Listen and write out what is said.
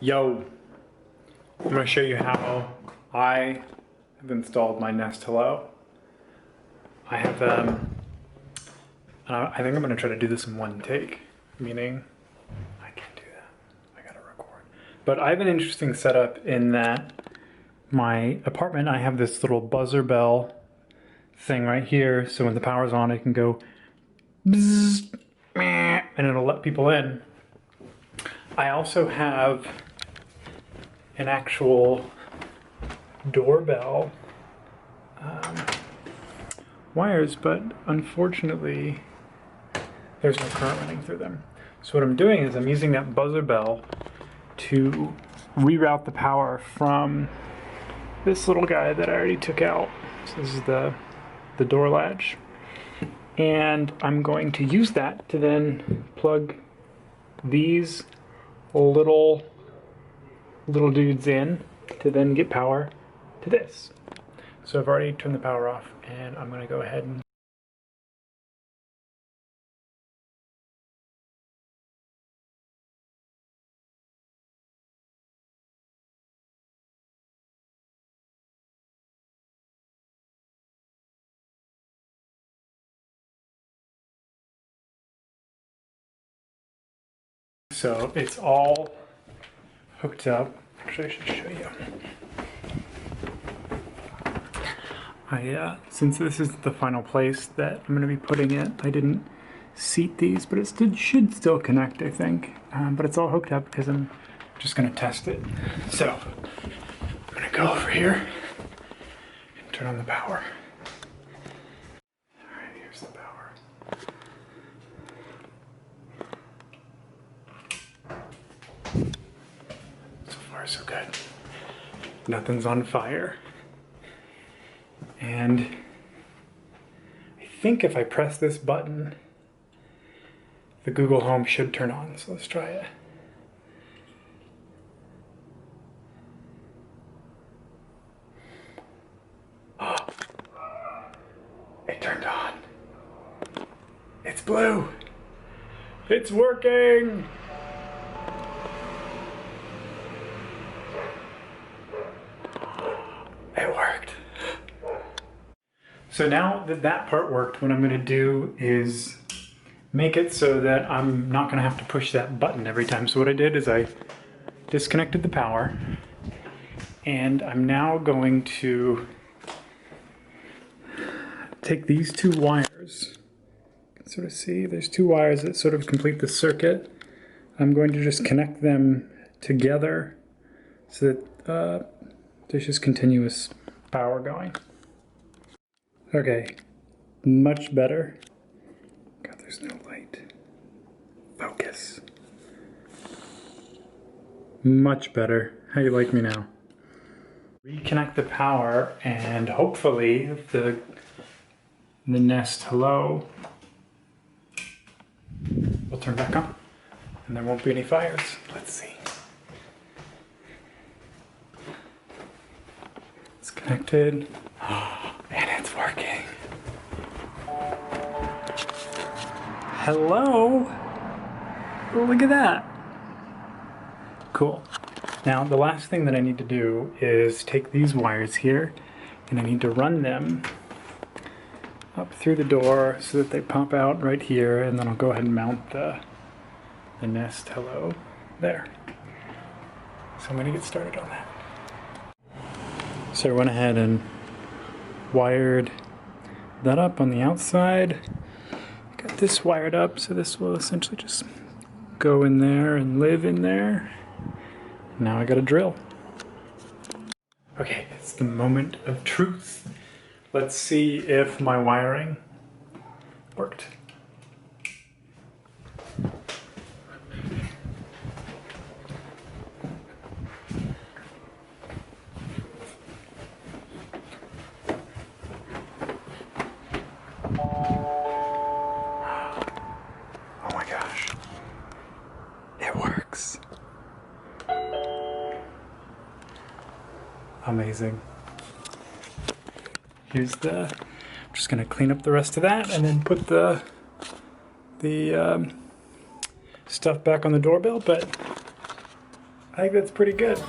Yo, I'm going to show you how I have installed my Nest Hello. I have I think I'm going to try to do this in one take, meaning I can't do that. I got to record. But I have an interesting setup in that my apartment, I have this little buzzer bell thing right here, so when the power's on, it can go bzzz, and it'll let people in. I also have an actual doorbell wires, but unfortunately there's no current running through them. So what I'm doing is I'm using that buzzer bell to reroute the power from this little guy that I already took out. So this is the door latch. And I'm going to use that to then plug these little dudes in to then get power to this. So I've already turned the power off, and I'm going to go ahead and so it's all hooked up. Actually, I should show you. Since this is the final place that I'm going to be putting it, I didn't seat these, but it should still connect, I think. But it's all hooked up because I'm just going to test it. So I'm going to go over here and turn on the power. All right, here's the power. So far, so good. Nothing's on fire. And I think if I press this button, the Google Home should turn on. So let's try it. Oh, it turned on. It's blue. It's working. It worked. So now that that part worked, what I'm going to do is make it so that I'm not going to have to push that button every time. So what I did is I disconnected the power, and I'm now going to take these two wires. You can sort of see there's two wires that sort of complete the circuit. I'm going to just connect them together so that there's just continuous power going. Okay, much better. God, there's no light. Focus. Much better. How you like me now? Reconnect the power, and hopefully the Nest Hello will turn back on, and there won't be any fires. Let's see. It's connected. And it's working. Hello? Look at that. Cool. Now, the last thing that I need to do is take these wires here, and I need to run them up through the door so that they pop out right here, and then I'll go ahead and mount the Nest Hello there. So I'm going to get started on that. So I went ahead and wired that up on the outside. Got this wired up, so this will essentially just go in there and live in there. Now I got a drill. Okay, it's the moment of truth. Let's see if my wiring worked. Amazing. Here's I'm just gonna clean up the rest of that and then put the stuff back on the doorbell, but I think that's pretty good.